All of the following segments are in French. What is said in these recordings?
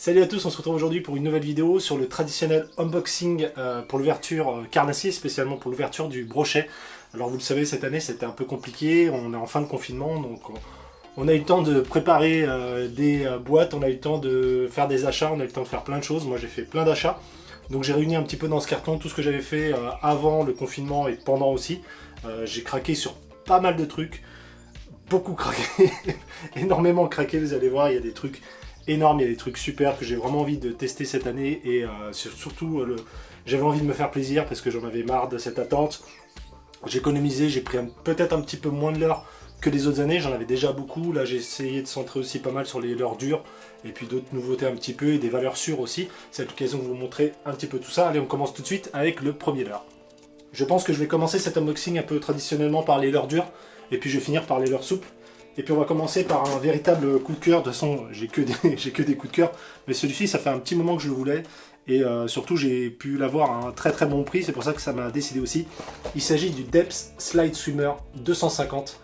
Salut à tous, on se retrouve aujourd'hui pour une nouvelle vidéo sur le traditionnel unboxing pour l'ouverture carnassier, spécialement pour l'ouverture du brochet. Alors vous le savez, cette année c'était un peu compliqué, on est en fin de confinement, donc on a eu le temps de préparer des boîtes, on a eu le temps de faire des achats, on a eu le temps de faire plein de choses. Moi j'ai fait plein d'achats, donc j'ai réuni un petit peu dans ce carton tout ce que j'avais fait avant le confinement et pendant aussi. J'ai craqué sur pas mal de trucs, beaucoup craqué, énormément craqué, vous allez voir, il y a des trucs énorme, il y a des trucs super que j'ai vraiment envie de tester cette année et surtout j'avais envie de me faire plaisir parce que j'en avais marre de cette attente. J'ai économisé, j'ai pris peut-être un petit peu moins de leurres que les autres années, j'en avais déjà beaucoup. Là j'ai essayé de centrer aussi pas mal sur les leurres dures et puis d'autres nouveautés un petit peu et des valeurs sûres aussi. C'est l'occasion de vous montrer un petit peu tout ça. Allez, on commence tout de suite avec le premier leurre. Je pense que je vais commencer cet unboxing un peu traditionnellement par les leurres dures et puis je vais finir par les leurres souples. Et puis on va commencer par un véritable coup de cœur. De toute façon, j'ai que des coups de cœur. Mais celui-ci, ça fait un petit moment que je le voulais. Et surtout, j'ai pu l'avoir à un très très bon prix. C'est pour ça que ça m'a décidé aussi. Il s'agit du Depth Slide Swimmer 250.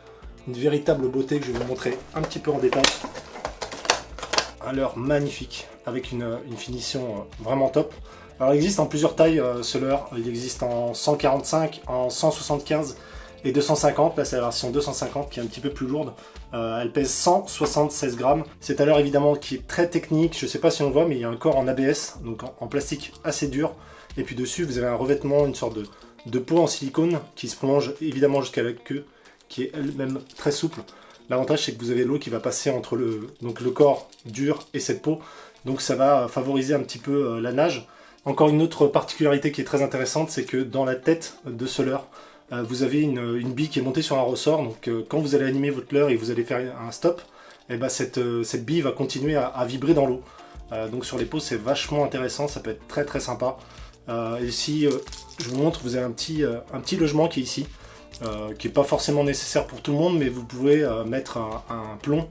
Une véritable beauté que je vais vous montrer un petit peu en détail. Un leurre magnifique, avec une finition vraiment top. Alors il existe en plusieurs tailles ce leurre. Il existe en 145, en 175 et 250, là c'est la version 250 qui est un petit peu plus lourde. Elle pèse 176 grammes. C'est un leurre évidemment qui est très technique, je ne sais pas si on le voit, mais il y a un corps en ABS, donc en plastique assez dur. Et puis dessus vous avez un revêtement, une sorte de peau en silicone qui se prolonge évidemment jusqu'à la queue, qui est elle-même très souple. L'avantage c'est que vous avez l'eau qui va passer entre le corps dur et cette peau, donc ça va favoriser un petit peu la nage. Encore une autre particularité qui est très intéressante, c'est que dans la tête de ce leurre, vous avez une bille qui est montée sur un ressort, donc quand vous allez animer votre leurre et vous allez faire un stop, et ben cette bille va continuer à vibrer dans l'eau. Donc sur les peaux c'est vachement intéressant, ça peut être très très sympa. Ici je vous montre, vous avez un petit logement qui est ici, qui n'est pas forcément nécessaire pour tout le monde, mais vous pouvez mettre un plomb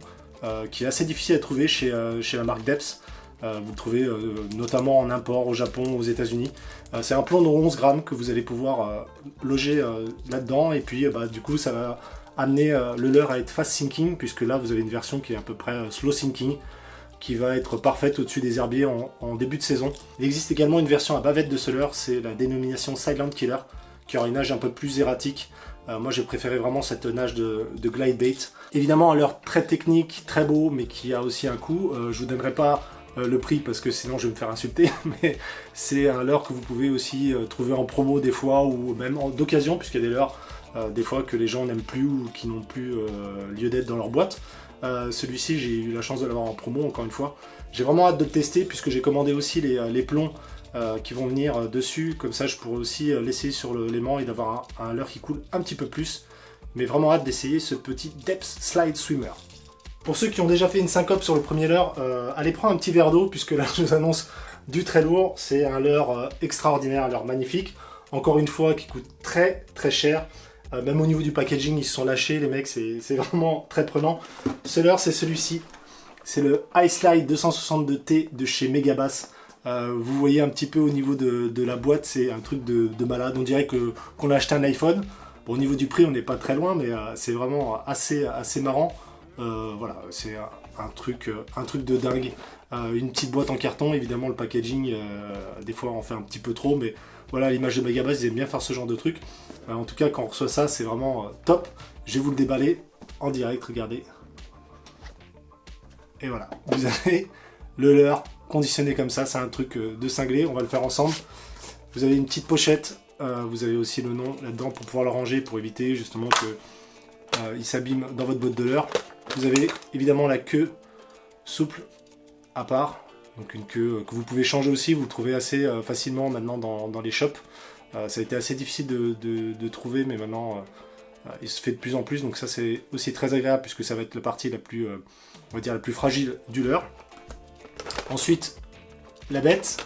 qui est assez difficile à trouver chez la marque Depth. Vous le trouvez notamment en import au Japon, aux États-Unis. C'est un plomb de 11 grammes que vous allez pouvoir loger là-dedans, et puis du coup ça va amener le leurre à être fast sinking, puisque là vous avez une version qui est à peu près slow sinking, qui va être parfaite au-dessus des herbiers en début de saison. Il existe également une version à bavette de ce leurre, c'est la dénomination Silent Killer, qui aura une nage un peu plus erratique. Moi j'ai préféré vraiment cette nage de glide bait. Évidemment un leurre très technique, très beau, mais qui a aussi un coût. Je vous donnerai pas le prix parce que sinon je vais me faire insulter, mais c'est un leurre que vous pouvez aussi trouver en promo des fois, ou même d'occasion, puisqu'il y a des leurres des fois que les gens n'aiment plus ou qui n'ont plus lieu d'être dans leur boîte. Celui-ci j'ai eu la chance de l'avoir en promo encore une fois. J'ai vraiment hâte de le tester puisque j'ai commandé aussi les plombs qui vont venir dessus, comme ça je pourrais aussi l'essayer sur l'aimant et d'avoir un leurre qui coule un petit peu plus. Mais vraiment hâte d'essayer ce petit Depth Slide Swimmer. Pour ceux qui ont déjà fait une syncope sur le premier leurre, allez prendre un petit verre d'eau, puisque là je vous annonce du très lourd. C'est un leurre extraordinaire, un leurre magnifique. Encore une fois, qui coûte très très cher. Même au niveau du packaging, ils se sont lâchés, les mecs, c'est vraiment très prenant. Ce leurre, c'est celui-ci. C'est le iSlide 262T de chez Megabass. Vous voyez un petit peu au niveau de la boîte, c'est un truc de malade. On dirait qu'on a acheté un iPhone. Bon, au niveau du prix, on n'est pas très loin, mais c'est vraiment assez marrant. Voilà, c'est un truc de dingue. Une petite boîte en carton, évidemment le packaging, des fois on fait un petit peu trop, mais voilà, l'image de Megabass, ils aiment bien faire ce genre de truc. En tout cas, quand on reçoit ça, c'est vraiment top. Je vais vous le déballer en direct, regardez. Et voilà, vous avez le leurre conditionné comme ça, c'est un truc de cinglé, on va le faire ensemble. Vous avez une petite pochette, vous avez aussi le nom là-dedans pour pouvoir le ranger, pour éviter justement qu'il s'abîme dans votre boîte de leurre. Vous avez évidemment la queue souple à part, donc une queue que vous pouvez changer aussi, vous le trouvez assez facilement maintenant dans les shops. Ça a été assez difficile de trouver, mais maintenant il se fait de plus en plus, donc ça c'est aussi très agréable puisque ça va être la partie la plus, on va dire, la plus fragile du leurre. Ensuite, la bête.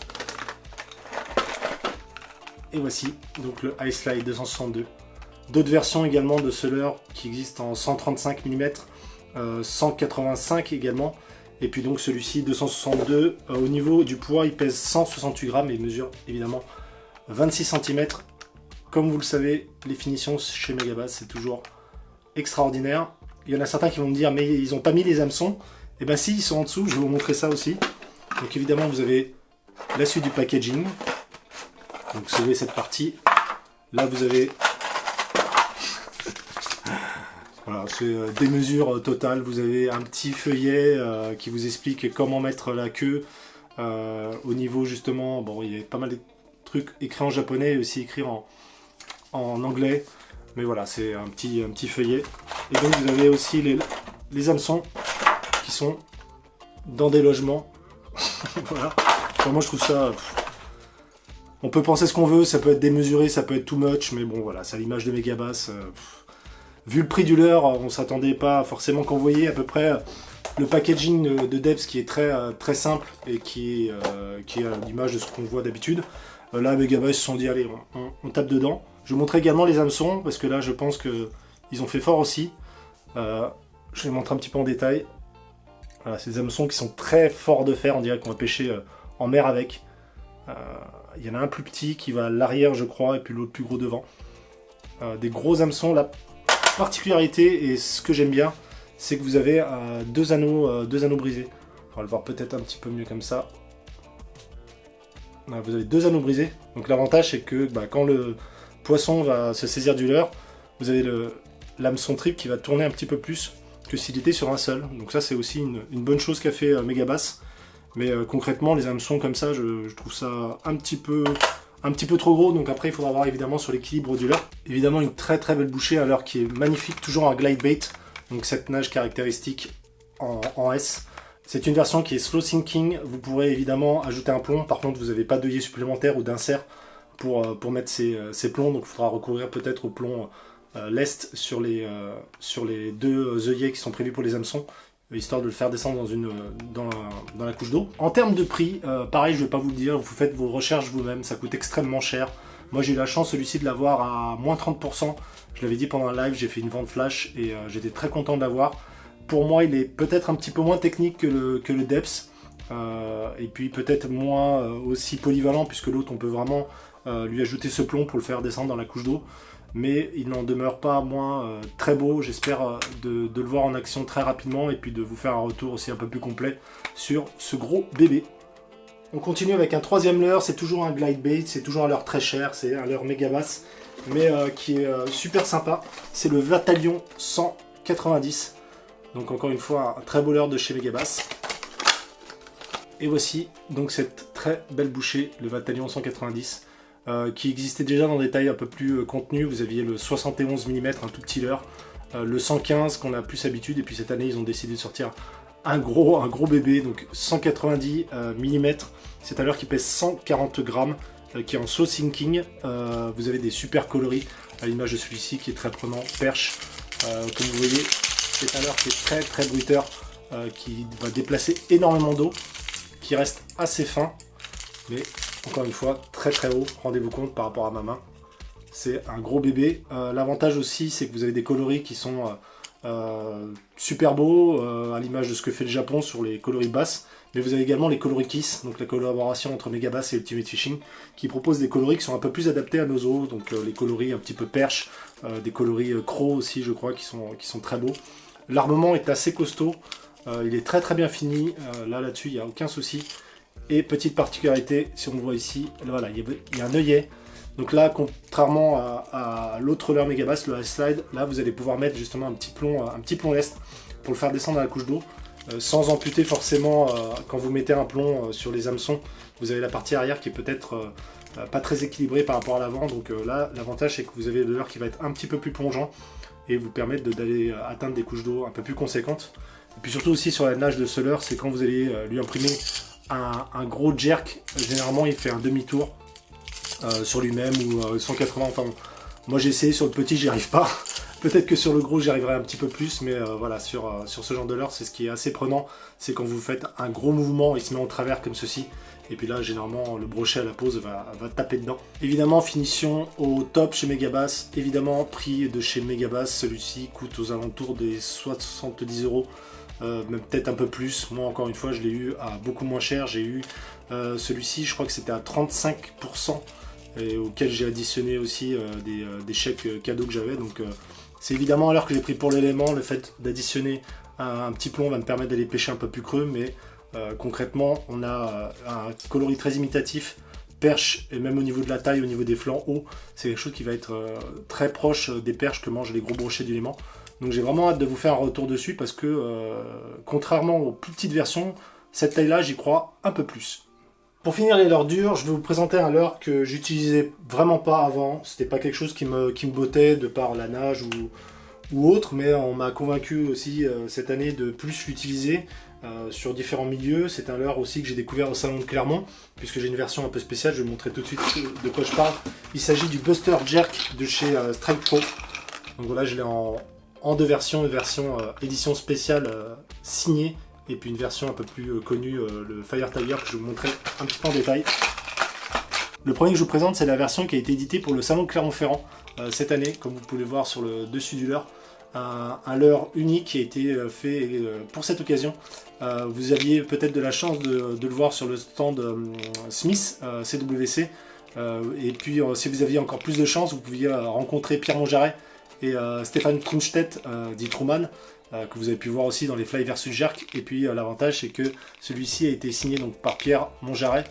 Et voici donc le iSlide 262. D'autres versions également de ce leurre qui existent en 135 mm, 185 également, et puis donc celui-ci 262. Au niveau du poids, il pèse 168 grammes et il mesure évidemment 26 cm. Comme vous le savez, les finitions chez Megabass c'est toujours extraordinaire. Il y en a certains qui vont me dire mais ils n'ont pas mis les hameçons. Et ben si, ils sont en dessous, je vais vous montrer ça aussi. Donc évidemment vous avez la suite du packaging. Donc sauvez cette partie. Là vous avez voilà, c'est des mesures totales. Vous avez un petit feuillet qui vous explique comment mettre la queue au niveau justement. Bon, il y a pas mal de trucs écrits en japonais et aussi écrits en anglais. Mais voilà, c'est un petit feuillet. Et donc vous avez aussi les hameçons qui sont dans des logements. Voilà. Enfin, moi je trouve ça... on peut penser ce qu'on veut, ça peut être démesuré, ça peut être too much, mais bon voilà, c'est à l'image de Megabass. Vu le prix du leurre, on s'attendait pas forcément qu'on voyait à peu près le packaging de Depps qui est très simple et qui est à l'image de ce qu'on voit d'habitude. Là, Megabass se sont dit, allez, on tape dedans. Je vous montre également les hameçons, parce que là, je pense qu'ils ont fait fort aussi. Je les montre un petit peu en détail. Voilà, ces hameçons qui sont très forts de fer, on dirait qu'on va pêcher en mer avec. Il y en a un plus petit qui va à l'arrière, je crois, et puis l'autre plus gros devant. Des gros hameçons. La particularité, et ce que j'aime bien, c'est que vous avez deux anneaux brisés. On va le voir peut-être un petit peu mieux comme ça. Vous avez deux anneaux brisés. Donc l'avantage, c'est que quand le poisson va se saisir du leurre, vous avez l'hameçon triple qui va tourner un petit peu plus que s'il était sur un seul. Donc ça, c'est aussi une bonne chose qu'a fait Megabass. Mais concrètement, les hameçons comme ça, je trouve ça un petit peu trop gros. Donc après, il faudra voir évidemment sur l'équilibre du leurre. Évidemment, une très belle bouchée, un leurre qui est magnifique, toujours en glide bait. Donc cette nage caractéristique en S. C'est une version qui est slow sinking. Vous pourrez évidemment ajouter un plomb. Par contre, vous n'avez pas d'œillet supplémentaire ou d'insert pour mettre ces plombs. Donc il faudra recourir peut-être au plomb lest sur les deux œillets qui sont prévus pour les hameçons, histoire de le faire descendre dans la couche d'eau. En termes de prix, pareil, je ne vais pas vous le dire, vous faites vos recherches vous-même, ça coûte extrêmement cher. Moi j'ai eu la chance celui-ci de l'avoir à moins 30%, je l'avais dit pendant un live, j'ai fait une vente flash et j'étais très content de l'avoir. Pour moi il est peut-être un petit peu moins technique que le Depps, et puis peut-être moins aussi polyvalent, puisque l'autre on peut vraiment lui ajouter ce plomb pour le faire descendre dans la couche d'eau. Mais il n'en demeure pas moins très beau. J'espère de le voir en action très rapidement et puis de vous faire un retour aussi un peu plus complet sur ce gros bébé. On continue avec un troisième leurre, c'est toujours un glide bait, c'est toujours un leurre très cher, c'est un leurre Megabass, mais qui est super sympa. C'est le Vatalion 190. Donc encore une fois, un très beau leurre de chez Megabass. Et voici donc cette très belle bouchée, le Vatalion 190. Qui existait déjà dans des tailles un peu plus contenues. Vous aviez le 71 mm, un tout petit leurre, le 115 qu'on a plus habitude, et puis cette année ils ont décidé de sortir un gros bébé, donc 190 mm. C'est un leurre qui pèse 140 grammes, qui est en slow sinking. Vous avez des super coloris, à l'image de celui-ci qui est très prenant, perche. Comme vous voyez, c'est un leurre qui est très bruiteur, qui va déplacer énormément d'eau, qui reste assez fin, mais encore une fois, très haut, rendez-vous compte par rapport à ma main. C'est un gros bébé. L'avantage aussi, c'est que vous avez des coloris qui sont super beaux, à l'image de ce que fait le Japon sur les coloris basses. Mais vous avez également les coloris Kiss, donc la collaboration entre Megabass et Ultimate Fishing, qui propose des coloris qui sont un peu plus adaptés à nos eaux. Donc les coloris un petit peu perche, des coloris crocs aussi, je crois, qui sont très beaux. L'armement est assez costaud, il est très bien fini. Là-dessus, il n'y a aucun souci. Et petite particularité, si on le voit ici, voilà, il y a un œillet. Donc là, contrairement à l'autre leurre Megabass, le Ice Slide, là vous allez pouvoir mettre justement un petit plomb lest pour le faire descendre dans la couche d'eau, sans amputer forcément. Quand vous mettez un plomb sur les hameçons, vous avez la partie arrière qui est peut-être pas très équilibrée par rapport à l'avant. Donc là, l'avantage c'est que vous avez le leurre qui va être un petit peu plus plongeant et vous permettre d'aller atteindre des couches d'eau un peu plus conséquentes. Et puis surtout aussi sur la nage de ce leurre, c'est quand vous allez lui imprimer un gros jerk, généralement il fait un demi-tour sur lui-même ou 180, enfin bon. Moi j'ai essayé sur le petit, j'y arrive pas. Peut-être que sur le gros j'y arriverai un petit peu plus, mais voilà, sur ce genre de leurre, c'est ce qui est assez prenant, c'est quand vous faites un gros mouvement, il se met en travers comme ceci, et puis là généralement le brochet à la pose va taper dedans. Évidemment, finition au top chez Megabass, évidemment prix de chez Megabass, celui-ci coûte aux alentours des 70 €. Même peut-être un peu plus. Moi encore une fois je l'ai eu à beaucoup moins cher. J'ai eu celui-ci, je crois que c'était à 35%, et auquel j'ai additionné aussi des chèques cadeaux que j'avais. Donc c'est évidemment à l'heure que j'ai pris pour l'élément. Le fait d'additionner un petit plomb va me permettre d'aller pêcher un peu plus creux, mais Concrètement, on a un coloris très imitatif, perche, et même au niveau de la taille, au niveau des flancs hauts, c'est quelque chose qui va être très proche des perches que mangent les gros brochets du Léman. Donc j'ai vraiment hâte de vous faire un retour dessus parce que, contrairement aux plus petites versions, cette taille-là, j'y crois un peu plus. Pour finir les leurres dures, je vais vous présenter un leurre que j'utilisais vraiment pas avant. C'était pas quelque chose qui me bottait de par la nage ou autre, mais on m'a convaincu aussi cette année de plus l'utiliser sur différents milieux. C'est un leurre aussi que j'ai découvert au salon de Clermont, puisque j'ai une version un peu spéciale, je vais vous montrer tout de suite de quoi je parle. Il s'agit du Buster Jerk de chez Strike Pro. Donc voilà, je l'ai en deux versions, une version édition spéciale signée, et puis une version un peu plus connue, le Fire Tiger, que je vais vous montrer un petit peu en détail. Le premier que je vous présente, c'est la version qui a été éditée pour le salon de Clermont-Ferrand cette année, comme vous pouvez le voir sur le dessus du leurre. Un leurre unique qui a été fait pour cette occasion. Vous aviez peut-être de la chance de le voir sur le stand Smith CWC. Et puis si vous aviez encore plus de chance, vous pouviez rencontrer Pierre Monjaret et Stéphane Krumstedt, dit Truman, que vous avez pu voir aussi dans les Fly vs Jerk. Et puis l'avantage, c'est que celui-ci a été signé donc par Pierre Monjaret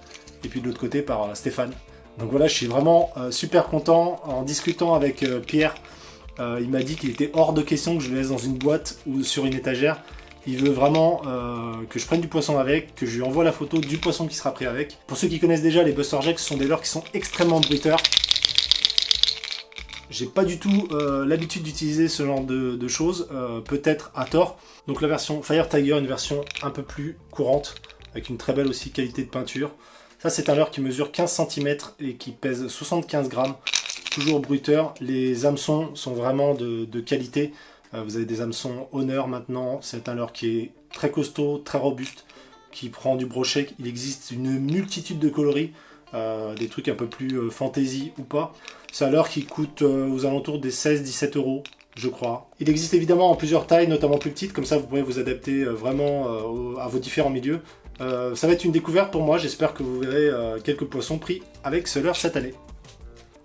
et puis de l'autre côté par Stéphane. Donc voilà, je suis vraiment super content. En discutant avec Pierre, il m'a dit qu'il était hors de question que je le laisse dans une boîte ou sur une étagère. Il veut vraiment que je prenne du poisson avec, que je lui envoie la photo du poisson qui sera pris avec. Pour ceux qui connaissent déjà, les Buster Jerk, ce sont des leurres qui sont extrêmement bruiteurs. J'ai pas du tout l'habitude d'utiliser ce genre de choses, peut-être à tort. Donc la version Fire Tiger, une version un peu plus courante, avec une très belle aussi qualité de peinture. Ça, c'est un leurre qui mesure 15 cm et qui pèse 75 grammes. Toujours bruiteur. Les hameçons sont vraiment de qualité. Vous avez des hameçons Honor maintenant. C'est un leurre qui est très costaud, très robuste, qui prend du brochet. Il existe une multitude de coloris, des trucs un peu plus fantasy ou pas. C'est un leurre qui coûte aux alentours des 16-17 €, je crois. Il existe évidemment en plusieurs tailles, notamment plus petites. Comme ça, vous pourrez vous adapter vraiment à vos différents milieux. Ça va être une découverte pour moi. J'espère que vous verrez quelques poissons pris avec ce leurre cette année.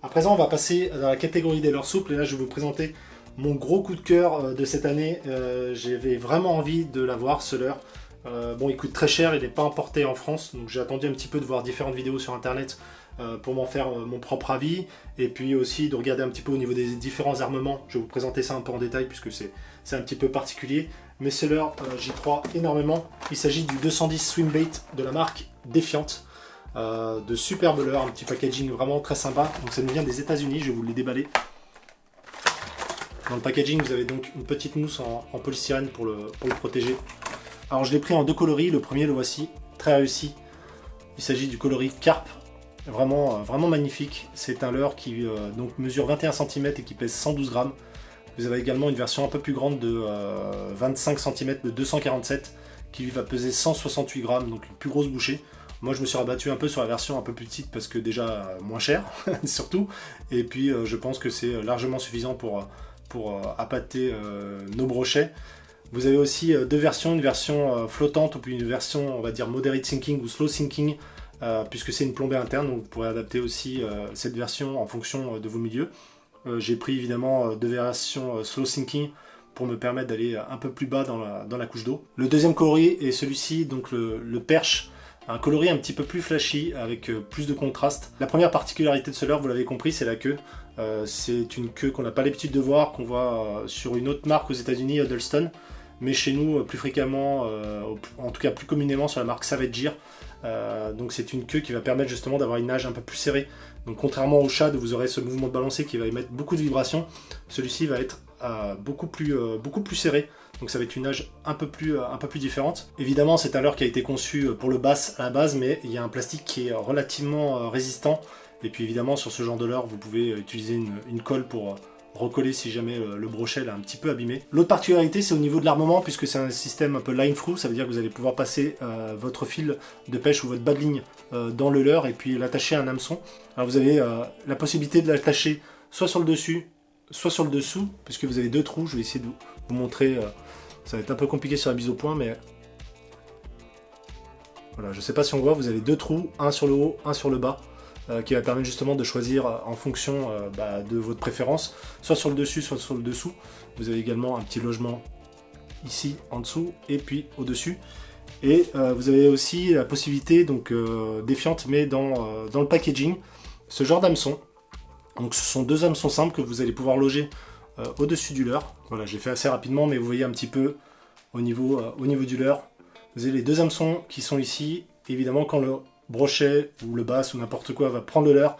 À présent, on va passer dans la catégorie des leurres souples, et là je vais vous présenter mon gros coup de cœur de cette année. J'avais vraiment envie de l'avoir, ce leurre. Bon, il coûte très cher, il n'est pas importé en France, donc j'ai attendu un petit peu de voir différentes vidéos sur internet pour m'en faire mon propre avis, et puis aussi de regarder un petit peu au niveau des différents armements. Je vais vous présenter ça un peu en détail puisque c'est un petit peu particulier, mais ce leurre, j'y crois énormément. Il s'agit du 210 Swimbait de la marque Defiant. De superbes leurres, un petit packaging vraiment très sympa. Donc ça nous vient des États-Unis, je vais vous les déballer. Dans le packaging, vous avez donc une petite mousse en polystyrène pour le protéger. Alors je l'ai pris en deux coloris, le premier le voici, très réussi. Il s'agit du coloris Carp, vraiment magnifique. C'est un leurre qui donc mesure 21 cm et qui pèse 112 grammes. Vous avez également une version un peu plus grande de 25 cm de 247 qui lui va peser 168 grammes, donc une plus grosse bouchée. Moi je me suis rabattu un peu sur la version un peu plus petite parce que déjà moins cher surtout, et puis je pense que c'est largement suffisant pour appâter nos brochets. Vous avez aussi deux versions, une version flottante ou puis une version on va dire moderate sinking ou slow sinking, puisque c'est une plombée interne, donc vous pourrez adapter aussi cette version en fonction de vos milieux. J'ai pris évidemment deux versions slow sinking pour me permettre d'aller un peu plus bas dans la couche d'eau. Le deuxième coloris est celui-ci, donc le perche. Un coloris un petit peu plus flashy, avec plus de contraste. La première particularité de ce leurre, vous l'avez compris, c'est la queue. C'est une queue qu'on n'a pas l'habitude de voir, qu'on voit sur une autre marque aux États-Unis, Huddleston, mais chez nous plus fréquemment, en tout cas plus communément sur la marque Savage Gear. Donc c'est une queue qui va permettre justement d'avoir une nage un peu plus serrée. Donc contrairement au shad où vous aurez ce mouvement de balancier qui va émettre beaucoup de vibrations, celui-ci va être beaucoup plus serré. Donc ça va être une nage un peu plus différente. Évidemment, c'est un leurre qui a été conçu pour le bass à la base, mais il y a un plastique qui est relativement résistant. Et puis évidemment, sur ce genre de leurre, vous pouvez utiliser une colle pour recoller si jamais le brochet est un petit peu abîmé. L'autre particularité, c'est au niveau de l'armement, puisque c'est un système un peu line through, ça veut dire que vous allez pouvoir passer votre fil de pêche ou votre bas de ligne dans le leurre et puis l'attacher à un hameçon. Alors vous avez la possibilité de l'attacher soit sur le dessus, soit sur le dessous, puisque vous avez deux trous. Je vais essayer de vous montrer, ça va être un peu compliqué sur la mise au point, mais voilà, je ne sais pas si on voit, vous avez deux trous, un sur le haut, un sur le bas, qui va permettre justement de choisir en fonction de votre préférence, soit sur le dessus, soit sur le dessous. Vous avez également un petit logement ici en dessous et puis au dessus. Et vous avez aussi la possibilité, donc défiante, mais dans le packaging, ce genre d'hameçon. Donc ce sont 2 hameçons simples que vous allez pouvoir loger au-dessus du leurre. Voilà, j'ai fait assez rapidement, mais vous voyez un petit peu au niveau du leurre. Vous avez les 2 hameçons qui sont ici. Évidemment, quand le brochet ou le bass ou n'importe quoi va prendre le leurre,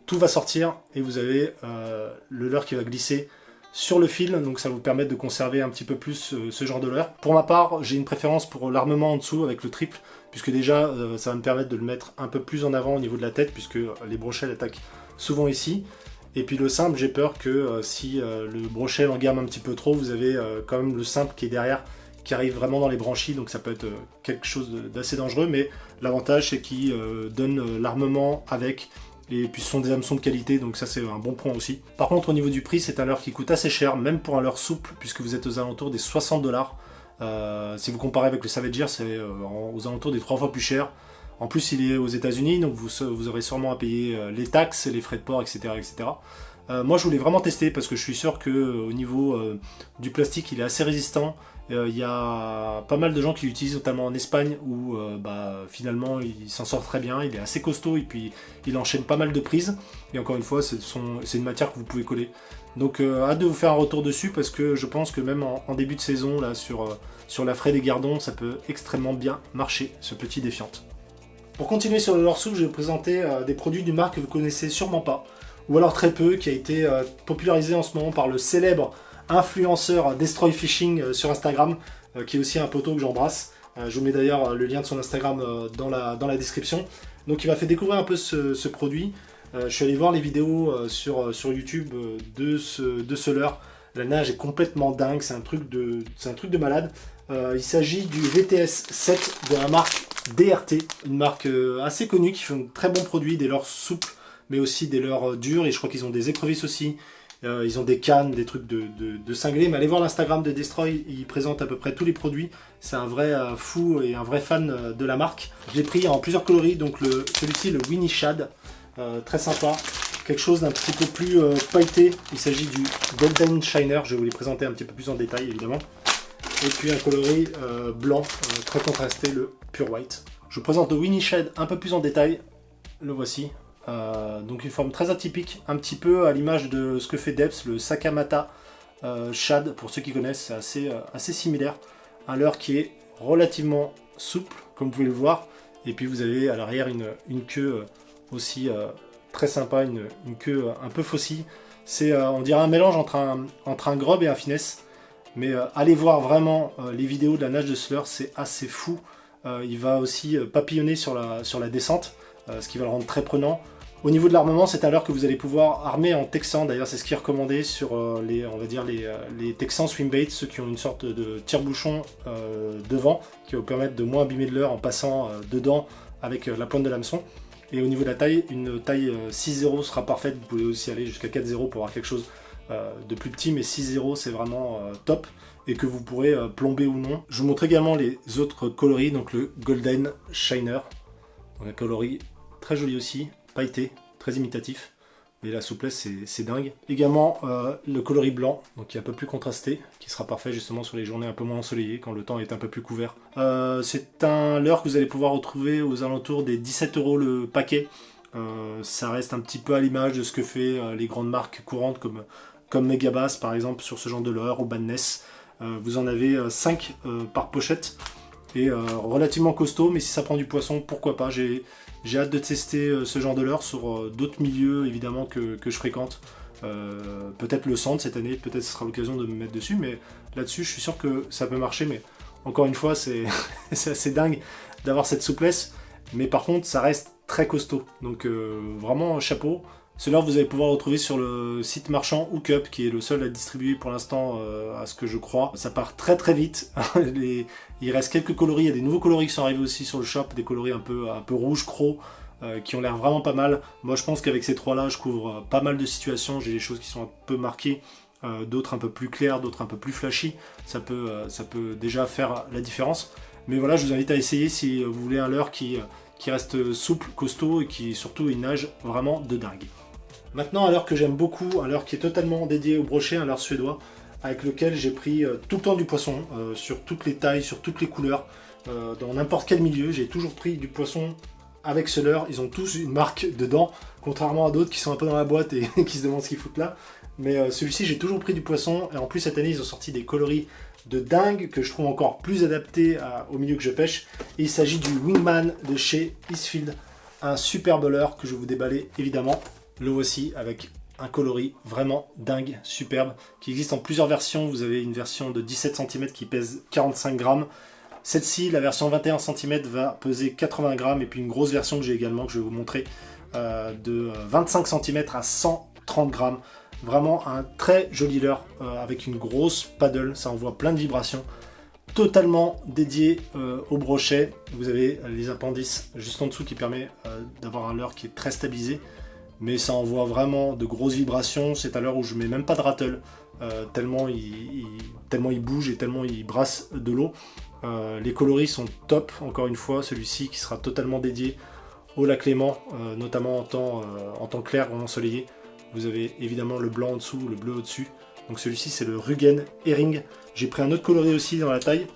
tout va sortir et vous avez le leurre qui va glisser sur le fil, donc ça va vous permettre de conserver un petit peu plus ce genre de leurre. Pour ma part, j'ai une préférence pour l'armement en dessous avec le triple, puisque déjà ça va me permettre de le mettre un peu plus en avant au niveau de la tête, puisque les brochets l'attaquent souvent ici. Et puis le simple, j'ai peur que si le brochet l'engamme un petit peu trop, vous avez quand même le simple qui est derrière, qui arrive vraiment dans les branchies, donc ça peut être quelque chose d'assez dangereux, mais l'avantage c'est qu'il donne l'armement avec. Et puis ce sont des hameçons de qualité, donc ça c'est un bon point aussi. Par contre au niveau du prix, c'est un leurre qui coûte assez cher, même pour un leurre souple, puisque vous êtes aux alentours des 60$. Si vous comparez avec le Savage Gear, c'est aux alentours des 3 fois plus cher. En plus il est aux États-Unis, donc vous aurez sûrement à payer les taxes, les frais de port, etc. etc. Moi je voulais vraiment tester, parce que je suis sûr qu'au niveau du plastique, il est assez résistant. Il y a pas mal de gens qui l'utilisent, notamment en Espagne, où finalement il s'en sort très bien, il est assez costaud et puis il enchaîne pas mal de prises. Et encore une fois, c'est une matière que vous pouvez coller. Donc hâte de vous faire un retour dessus, parce que je pense que même en début de saison, là, sur la fraie des Gardons, ça peut extrêmement bien marcher, ce petit défiante. Pour continuer sur le leurre souple, je vais vous présenter des produits d'une marque que vous connaissez sûrement pas, ou alors très peu, qui a été popularisé en ce moment par le célèbre influenceur Destroy Fishing sur Instagram, qui est aussi un poteau que j'embrasse. Je vous mets d'ailleurs le lien de son Instagram dans la description. Donc il m'a fait découvrir un peu ce produit. Je suis allé voir les vidéos sur YouTube de ce leurre. La nage est complètement dingue, c'est un truc de malade. Il s'agit du VTS 7 de la marque DRT, une marque assez connue qui fait un très bon produit, des leurres souples, mais aussi des leurres durs, et je crois qu'ils ont des écrevisses aussi. Ils ont des cannes, des trucs de cinglés, mais allez voir l'Instagram de Destroy, il présente à peu près tous les produits. C'est un vrai fou et un vrai fan de la marque. Je l'ai pris en plusieurs coloris, donc celui-ci, le Winnie Shad, très sympa. Quelque chose d'un petit peu plus pailleté, il s'agit du Golden Shiner, je vais vous les présenter un petit peu plus en détail évidemment. Et puis un coloris blanc, très contrasté, le Pure White. Je vous présente le Winnie Shad un peu plus en détail, le voici. Donc une forme très atypique, un petit peu à l'image de ce que fait Depps, le Sakamata Shad, pour ceux qui connaissent, c'est assez similaire. Un leurre qui est relativement souple, comme vous pouvez le voir, et puis vous avez à l'arrière une queue aussi très sympa, une queue un peu faucille. C'est, on dirait un mélange entre un grub et un finesse, mais allez voir vraiment les vidéos de la nage de ce leurre, c'est assez fou. Il va aussi papillonner sur la descente, ce qui va le rendre très prenant. Au niveau de l'armement, c'est un leurre que vous allez pouvoir armer en texan. D'ailleurs, c'est ce qui est recommandé sur les texans swimbaits, ceux qui ont une sorte de tire-bouchon devant, qui va vous permettre de moins abîmer de leurre en passant dedans avec la pointe de l'hameçon. Et au niveau de la taille, une taille 6-0 sera parfaite. Vous pouvez aussi aller jusqu'à 4-0 pour avoir quelque chose de plus petit, mais 6-0 c'est vraiment top, et que vous pourrez plomber ou non. Je vous montre également les autres coloris, donc le Golden Shiner, donc un coloris très joli aussi, pailleté, très imitatif, et la souplesse c'est dingue. Également le coloris blanc, donc qui est un peu plus contrasté, qui sera parfait justement sur les journées un peu moins ensoleillées, quand le temps est un peu plus couvert. C'est un leurre que vous allez pouvoir retrouver aux alentours des 17€ le paquet. Ça reste un petit peu à l'image de ce que fait les grandes marques courantes comme Megabass par exemple sur ce genre de leurre, ou Badness. Vous en avez 5 par pochette, et relativement costaud, mais si ça prend du poisson, pourquoi pas. J'ai hâte de tester ce genre de leurre sur d'autres milieux évidemment que je fréquente. Peut-être le centre cette année, peut-être ce sera l'occasion de me mettre dessus, mais là-dessus je suis sûr que ça peut marcher. Mais encore une fois, c'est assez dingue d'avoir cette souplesse, mais par contre ça reste très costaud, donc vraiment chapeau. Ce leurre vous allez pouvoir le retrouver sur le site marchand Hookup, qui est le seul à distribuer pour l'instant à ce que je crois. Ça part très très vite. Il reste quelques coloris, il y a des nouveaux coloris qui sont arrivés aussi sur le shop, des coloris un peu rouge croc, qui ont l'air vraiment pas mal. Moi je pense qu'avec ces trois-là, je couvre pas mal de situations. J'ai des choses qui sont un peu marquées, d'autres un peu plus claires, d'autres un peu plus flashy. Ça peut déjà faire la différence. Mais voilà, je vous invite à essayer si vous voulez un leurre qui reste souple, costaud, et qui surtout une nage vraiment de dingue. Maintenant, un leurre que j'aime beaucoup, un leurre qui est totalement dédié au brochet, un leurre suédois, avec lequel j'ai pris tout le temps du poisson, sur toutes les tailles, sur toutes les couleurs, dans n'importe quel milieu. J'ai toujours pris du poisson avec ce leurre. Ils ont tous une marque dedans, contrairement à d'autres qui sont un peu dans la boîte et qui se demandent ce qu'ils foutent là. Mais celui-ci, j'ai toujours pris du poisson. Et en plus, cette année, ils ont sorti des coloris de dingue que je trouve encore plus adaptés au milieu que je pêche. Et il s'agit du Wingman de chez Eastfield. Un superbe leurre que je vais vous déballer évidemment. Le voici avec un coloris vraiment dingue, superbe, qui existe en plusieurs versions. Vous avez une version de 17 cm qui pèse 45 grammes. Celle-ci, la version 21 cm, va peser 80 grammes. Et puis une grosse version que j'ai également, que je vais vous montrer, de 25 cm à 130 grammes. Vraiment un très joli leurre avec une grosse paddle. Ça envoie plein de vibrations. Totalement dédié au brochet. Vous avez les appendices juste en dessous qui permet d'avoir un leurre qui est très stabilisé. Mais ça envoie vraiment de grosses vibrations. C'est à l'heure où je mets même pas de rattle, tellement il bouge et tellement il brasse de l'eau. Les coloris sont top, encore une fois. Celui-ci qui sera totalement dédié au lac Léman, notamment en temps clair ou ensoleillé. Vous avez évidemment le blanc en dessous, le bleu au-dessus. Donc celui-ci c'est le Rugen Herring. J'ai pris un autre coloris aussi dans la taille,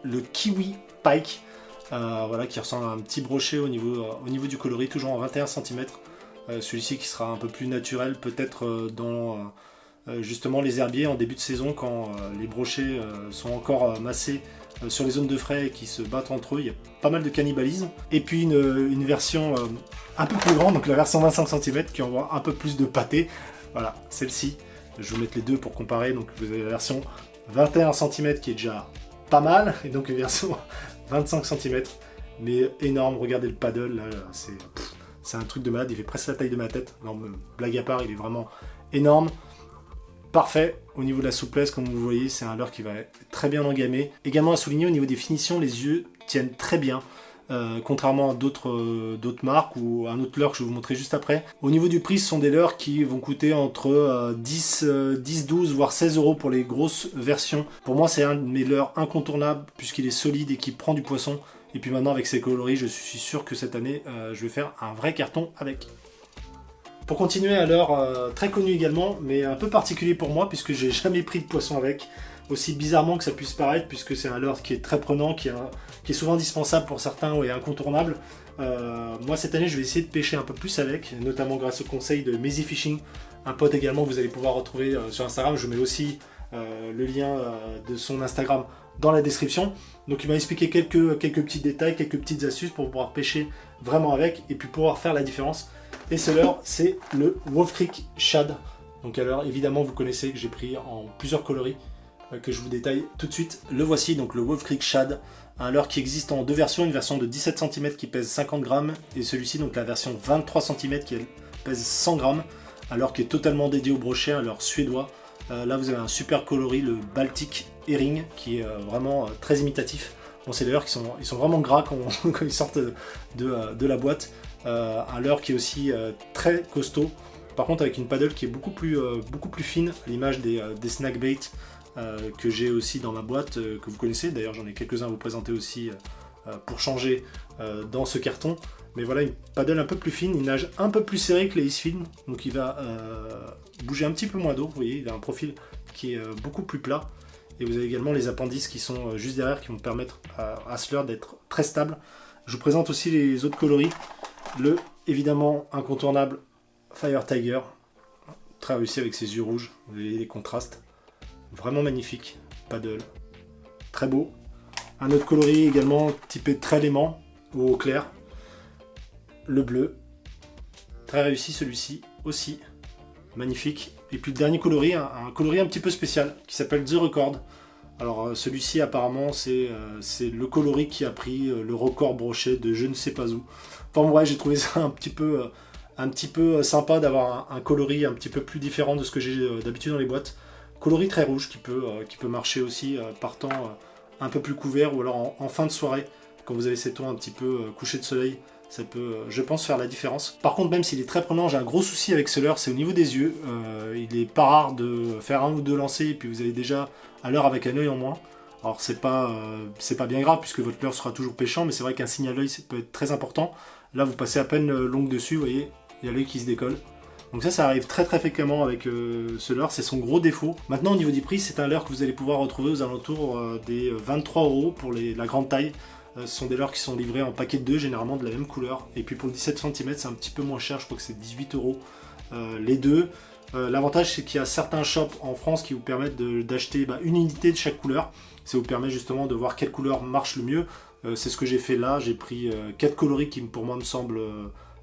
le Kiwi Pike. Voilà, qui ressemble à un petit brochet au niveau du coloris, toujours en 21 cm. Celui-ci qui sera un peu plus naturel, peut-être dans justement les herbiers en début de saison, quand les brochets sont encore massés sur les zones de frais et qui se battent entre eux. Il y a pas mal de cannibalisme. Et puis une version un peu plus grande, donc la version 25 cm, qui envoie un peu plus de pâté. Voilà, celle-ci. Je vais vous mettre les deux pour comparer. Donc vous avez la version 21 cm qui est déjà pas mal, et donc une version 25 cm, mais énorme. Regardez le paddle, là, c'est un truc de malade, il fait presque la taille de ma tête. Non, blague à part, il est vraiment énorme. Parfait au niveau de la souplesse, comme vous voyez, c'est un leurre qui va être très bien engamé. Également à souligner, au niveau des finitions, les yeux tiennent très bien. Contrairement à d'autres marques ou à un autre leurre que je vais vous montrer juste après. Au niveau du prix, ce sont des leurres qui vont coûter entre 10, 12 voire 16 € pour les grosses versions. Pour moi, c'est un de mes leurres incontournables puisqu'il est solide et qu'il prend du poisson. Et puis maintenant, avec ses coloris, je suis sûr que cette année, je vais faire un vrai carton avec. Pour continuer, un leurre très connu également, mais un peu particulier pour moi puisque j'ai jamais pris de poisson avec. Aussi bizarrement que ça puisse paraître, puisque c'est un leurre qui est très prenant, qui est souvent indispensable pour certains et incontournable. Moi cette année je vais essayer de pêcher un peu plus avec, notamment grâce au conseil de Maisie Fishing, un pote également que vous allez pouvoir retrouver sur Instagram. Je mets aussi le lien de son Instagram dans la description. Donc il m'a expliqué quelques petits détails, quelques petites astuces pour pouvoir pêcher vraiment avec et puis pouvoir faire la différence. Et ce leurre, c'est le Wolf Creek Shad. Donc alors évidemment vous connaissez, que j'ai pris en plusieurs coloris, que je vous détaille tout de suite. Le voici, donc le Wolf Creek Shad, un leurre qui existe en deux versions, une version de 17 cm qui pèse 50 grammes et celui-ci donc la version 23 cm qui pèse 100 grammes, un leurre qui est totalement dédié au brochet, un leurre suédois. Là vous avez un super coloris, le Baltic Herring, qui est vraiment très imitatif. Bon, c'est des leurres qui sont vraiment gras quand ils sortent de la boîte. Un leurre qui est aussi très costaud, par contre avec une paddle qui est beaucoup plus fine, à l'image des snackbait que j'ai aussi dans ma boîte, que vous connaissez. D'ailleurs j'en ai quelques-uns à vous présenter aussi pour changer dans ce carton. Mais voilà, une paddle un peu plus fine, il nage un peu plus serré que les Eastfield, donc il va bouger un petit peu moins d'eau. Vous voyez, il a un profil qui est beaucoup plus plat. Et vous avez également les appendices qui sont juste derrière, qui vont permettre à ce leurre d'être très stable. Je vous présente aussi les autres coloris. Le, évidemment, incontournable Fire Tiger, très réussi avec ses yeux rouges, vous voyez les contrastes. Vraiment magnifique, paddle, très beau. Un autre coloris également typé très léman ou au clair. Le bleu, très réussi celui-ci aussi, magnifique. Et puis le dernier coloris, un coloris un petit peu spécial qui s'appelle The Record. Alors celui-ci apparemment c'est le coloris qui a pris le record brochet de je ne sais pas où. Enfin ouais, j'ai trouvé ça un petit peu sympa d'avoir un coloris un petit peu plus différent de ce que j'ai d'habitude dans les boîtes. Coloris très rouge qui peut marcher aussi par temps un peu plus couvert, ou alors en fin de soirée quand vous avez ces tons un petit peu couchés de soleil. Ça peut, je pense, faire la différence. Par contre, même s'il est très prenant, j'ai un gros souci avec ce leurre, c'est au niveau des yeux. Il est pas rare de faire un ou deux lancers et puis vous avez déjà un leurre avec un œil en moins. Alors c'est pas bien grave puisque votre leurre sera toujours pêchant, mais c'est vrai qu'un signe à l'œil peut être très important. Là, vous passez à peine l'ongle dessus, vous voyez, il y a l'œil qui se décolle. Donc ça arrive très fréquemment avec ce leurre, c'est son gros défaut. Maintenant au niveau du prix, c'est un leurre que vous allez pouvoir retrouver aux alentours des 23 € pour la grande taille. Ce sont des leurres qui sont livrés en paquet de 2, généralement de la même couleur. Et puis pour le 17 cm, c'est un petit peu moins cher, je crois que c'est 18 € les deux. L'avantage, c'est qu'il y a certains shops en France qui vous permettent d'acheter une unité de chaque couleur. Ça vous permet justement de voir quelle couleur marche le mieux. C'est ce que j'ai fait là, j'ai pris 4 coloris qui pour moi me semblent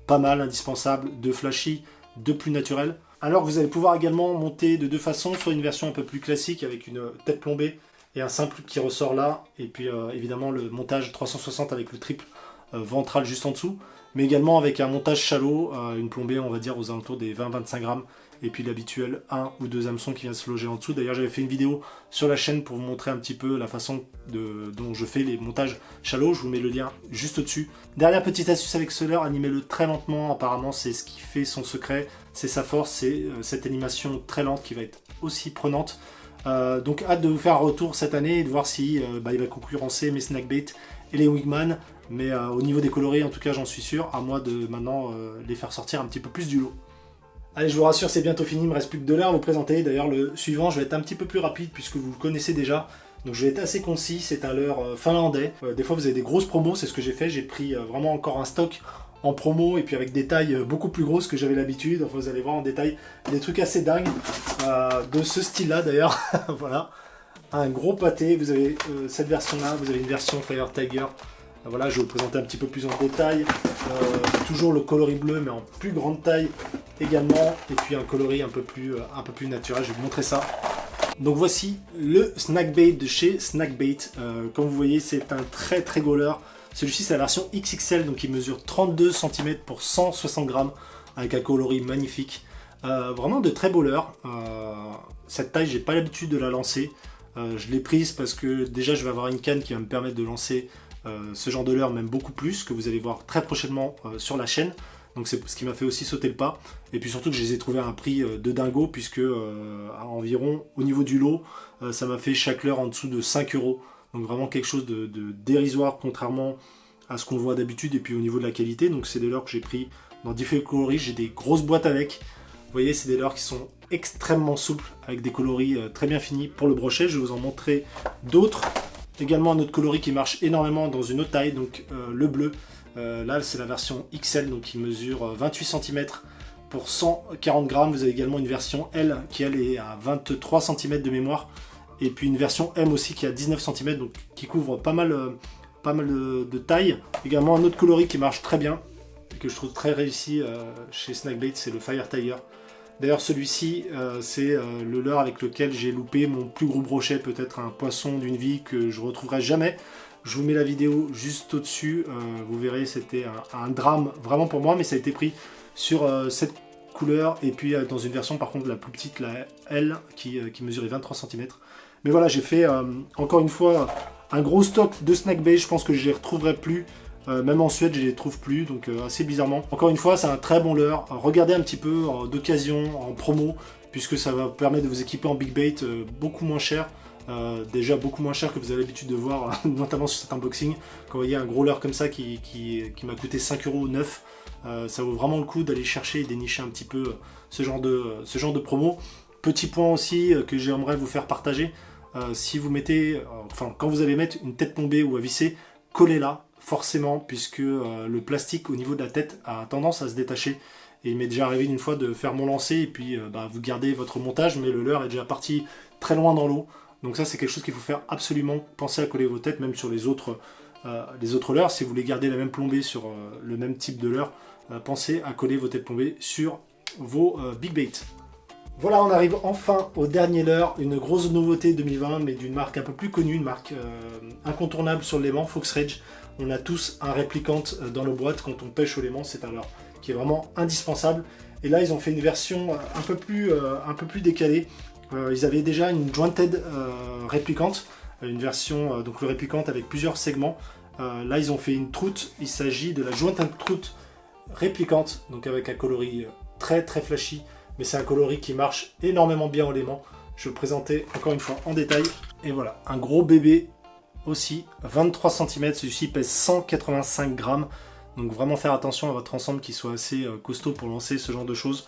pas mal, indispensables, 2 flashy, 2 plus naturels. Alors vous allez pouvoir également monter de deux façons, soit une version un peu plus classique avec une tête plombée et un simple qui ressort là, et puis évidemment le montage 360 avec le triple ventral juste en dessous, mais également avec un montage shallow, une plombée on va dire aux alentours des 20-25 grammes, et puis l'habituel 1 ou 2 hameçons qui vient se loger en dessous. D'ailleurs j'avais fait une vidéo sur la chaîne pour vous montrer un petit peu la façon dont je fais les montages shallow, je vous mets le lien juste au-dessus. Dernière petite astuce avec ce leurre, animez-le très lentement, apparemment c'est ce qui fait son secret, c'est sa force, c'est cette animation très lente qui va être aussi prenante. Donc hâte de vous faire un retour cette année et de voir si il va concurrencer mes snackbait et les Wingman, mais au niveau des coloris en tout cas j'en suis sûr, à moi de maintenant les faire sortir un petit peu plus du lot. Allez, je vous rassure, c'est bientôt fini, il me reste plus que 2 leurres à vous présenter. D'ailleurs le suivant je vais être un petit peu plus rapide puisque vous le connaissez déjà, donc je vais être assez concis. C'est un leurre finlandais. Des fois vous avez des grosses promos, c'est ce que j'ai fait, j'ai pris vraiment encore un stock en promo et puis avec des tailles beaucoup plus grosses que j'avais l'habitude. Enfin, vous allez voir en détail des trucs assez dingues de ce style là d'ailleurs. Voilà, un gros pâté. Vous avez cette version là, vous avez une version Fire Tiger. Voilà, je vais vous présenter un petit peu plus en détail. Toujours le coloris bleu mais en plus grande taille également, et puis un coloris un peu plus naturel. Je vais vous montrer ça. Donc voici le snackbait de chez Snackbait. Comme vous voyez, c'est un très gros leurre. Celui-ci c'est la version XXL, donc il mesure 32 cm pour 160 grammes avec un coloris magnifique. Vraiment de très beaux leurres. Cette taille, j'ai pas l'habitude de la lancer. Je l'ai prise parce que déjà je vais avoir une canne qui va me permettre de lancer ce genre de leurre, même beaucoup plus, que vous allez voir très prochainement sur la chaîne. Donc c'est ce qui m'a fait aussi sauter le pas. Et puis surtout que je les ai trouvés à un prix de dingo, puisque à environ au niveau du lot, ça m'a fait chaque leurre en dessous de 5 €. Donc vraiment quelque chose de dérisoire contrairement à ce qu'on voit d'habitude, et puis au niveau de la qualité. Donc c'est des leurres que j'ai pris dans différents coloris, j'ai des grosses boîtes avec. Vous voyez, c'est des leurres qui sont extrêmement souples avec des coloris très bien finis. Pour le brochet, je vais vous en montrer d'autres. Également un autre coloris qui marche énormément dans une autre taille, donc le bleu. Là c'est la version XL, donc qui mesure 28 cm pour 140 grammes. Vous avez également une version L qui elle est à 23 cm de mémoire. Et puis une version M aussi qui a 19 cm, donc qui couvre pas mal de taille. Également un autre coloris qui marche très bien, et que je trouve très réussi chez Snackbait, c'est le Fire Tiger. D'ailleurs celui-ci, c'est le leurre avec lequel j'ai loupé mon plus gros brochet, peut-être un poisson d'une vie que je retrouverai jamais. Je vous mets la vidéo juste au-dessus, vous verrez, c'était un drame vraiment pour moi, mais ça a été pris sur cette couleur, et puis dans une version par contre la plus petite, la L, qui mesurait 23 cm. Mais voilà, j'ai fait encore une fois un gros stock de snackbait, je pense que je les retrouverai plus. Même en Suède, je les trouve plus, donc assez bizarrement. Encore une fois, c'est un très bon leurre. Regardez un petit peu d'occasion, en promo, puisque ça va vous permettre de vous équiper en big bait beaucoup moins cher. Déjà beaucoup moins cher que vous avez l'habitude de voir, notamment sur cet unboxing. Quand vous voyez un gros leurre comme ça qui m'a coûté 5 € neuf, ça vaut vraiment le coup d'aller chercher et dénicher un petit peu ce genre de promo. Petit point aussi que j'aimerais vous faire partager, si vous mettez, quand vous allez mettre une tête plombée ou à visser, collez-la forcément, puisque le plastique au niveau de la tête a tendance à se détacher. Et il m'est déjà arrivé une fois de faire mon lancer et puis vous gardez votre montage, mais le leurre est déjà parti très loin dans l'eau. Donc ça c'est quelque chose qu'il faut faire absolument, penser à coller vos têtes, même sur les autres leurres. Si vous voulez garder la même plombée sur le même type de leurre, pensez à coller vos têtes plombées sur vos big bait. Voilà, on arrive enfin au dernier leurre, une grosse nouveauté 2020, mais d'une marque un peu plus connue, une marque incontournable sur le Léman, Fox Rage. On a tous un réplicante dans nos boîtes quand on pêche au Léman, c'est un leurre qui est vraiment indispensable. Et là, ils ont fait une version un peu plus décalée. Ils avaient déjà une jointed réplicante, une version donc le réplicante avec plusieurs segments. Là, ils ont fait une troute. Il s'agit de la jointed troute réplicante, donc avec un coloris très flashy. Mais c'est un coloris qui marche énormément bien au Léman. Je vais le présenter encore une fois en détail. Et voilà, un gros bébé aussi, 23 cm, celui-ci pèse 185 grammes. Donc vraiment faire attention à votre ensemble qui soit assez costaud pour lancer ce genre de choses.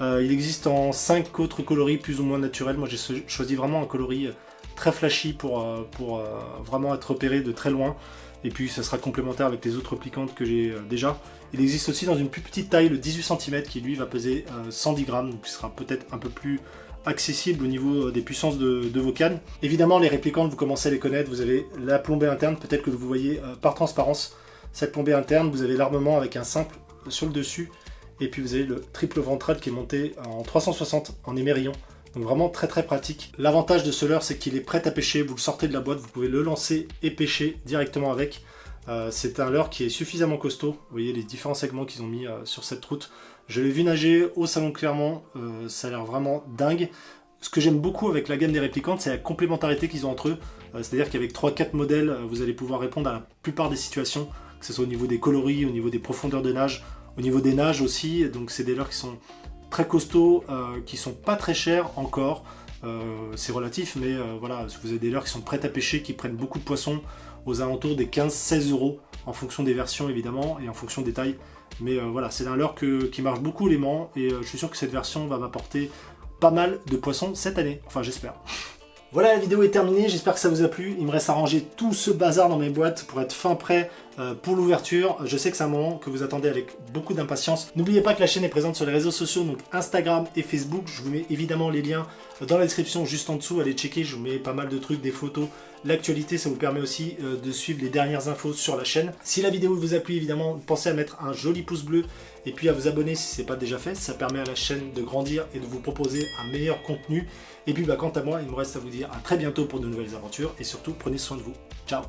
Il existe en 5 autres coloris plus ou moins naturels. Moi j'ai choisi vraiment un coloris très flashy pour vraiment être repéré de très loin. Et puis ça sera complémentaire avec les autres replicantes que j'ai déjà. Il existe aussi dans une plus petite taille, le 18 cm, qui lui va peser 110 grammes, donc il sera peut-être un peu plus accessible au niveau des puissances de vos cannes. Évidemment, les réplicantes, vous commencez à les connaître, vous avez la plombée interne, peut-être que vous voyez par transparence cette plombée interne, vous avez l'armement avec un simple sur le dessus, et puis vous avez le triple ventral qui est monté en 360 en émerillon. Donc vraiment très très pratique. L'avantage de ce leurre, c'est qu'il est prêt à pêcher, vous le sortez de la boîte, vous pouvez le lancer et pêcher directement avec. C'est un leurre qui est suffisamment costaud, vous voyez les différents segments qu'ils ont mis sur cette route. Je l'ai vu nager au Salon Clermont, ça a l'air vraiment dingue. Ce que j'aime beaucoup avec la gamme des réplicantes, c'est la complémentarité qu'ils ont entre eux. C'est-à-dire qu'avec 3-4 modèles, vous allez pouvoir répondre à la plupart des situations, que ce soit au niveau des coloris, au niveau des profondeurs de nage, au niveau des nages aussi. Donc c'est des leurres qui sont très costauds, qui sont pas très chers encore. C'est relatif, mais voilà, vous avez des leurres qui sont prêtes à pêcher, qui prennent beaucoup de poissons, aux alentours des 15-16 € en fonction des versions évidemment et en fonction des tailles. Mais voilà, c'est un leurre qui marche beaucoup au Léman et je suis sûr que cette version va m'apporter pas mal de poissons cette année. Enfin, j'espère. Voilà, la vidéo est terminée, j'espère que ça vous a plu. Il me reste à ranger tout ce bazar dans mes boîtes pour être fin prêt pour l'ouverture. Je sais que c'est un moment que vous attendez avec beaucoup d'impatience. N'oubliez pas que la chaîne est présente sur les réseaux sociaux, donc Instagram et Facebook. Je vous mets évidemment les liens dans la description juste en dessous. Allez checker, je vous mets pas mal de trucs, des photos, l'actualité. Ça vous permet aussi de suivre les dernières infos sur la chaîne. Si la vidéo vous a plu, évidemment, pensez à mettre un joli pouce bleu et puis à vous abonner si ce n'est pas déjà fait. Ça permet à la chaîne de grandir et de vous proposer un meilleur contenu. Et puis quant à moi, il me reste à vous dire à très bientôt pour de nouvelles aventures et surtout prenez soin de vous. Ciao.